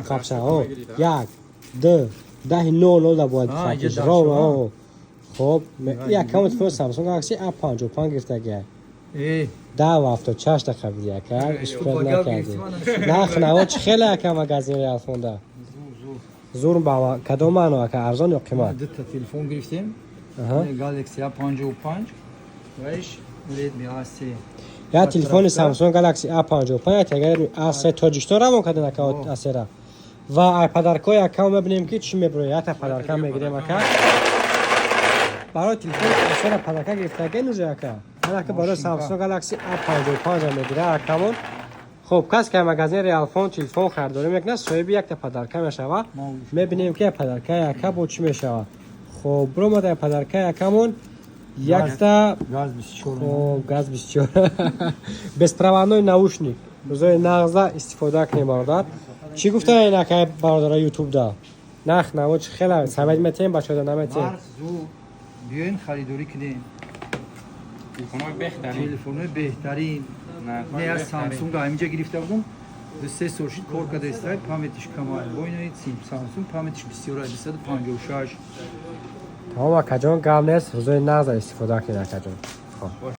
کفشه ها یک دو ده نو نو باید فکرش رو خب یک کامت فون سامسونگ گالاکسی A55 گرفته گه 10 و 76 دقیقه بیدیه کرد اشکال نکردی نه چه خیلی که مگزین ریال فونده زور با کدوم معنی که ارزان یا قیمت دو تا تلفن گرفتیم گالاکسی A55 وش لید می آسی یا تلفن سامسونگ گالاکسی A55 تگر A3 تاجیکستان رو ممکنه نکات اسیرا و آیپادرکو یک کم ببینیم که چی میبره یا تا پدرکم میگیریم که برای تلفن اسیرا پدرکم گرفته گه نوزه که حالا که برای سامسونگ گالاکسی A55 میگیره اکمون خب کس که مگزین ریال فون تلفن خریداری میکنه صاحب یک تا پدرکم میشوه میبینیم که پدرکم یک با چی میشوه خب برو ما در پدرکم یکمون یک تا گاز 24 گاز 24 безпроводной наушник روزای نغزه استفاده کنیم برادر چی گفته اینا که برادر یوتیوب دا نخ نه چه خیلی سمج میتیم بچه دا نمیتیم زو بیاین خریداری کنیم تلفن‌های بهترین نه از سامسونگ همینجا گرفته بودم دو سه سورشید کار کرده است پامتش کمال بوینید سامسونگ پامتش بسیار 256 تمام کجان گام نیست روزای نغزه استفاده کنیم کجان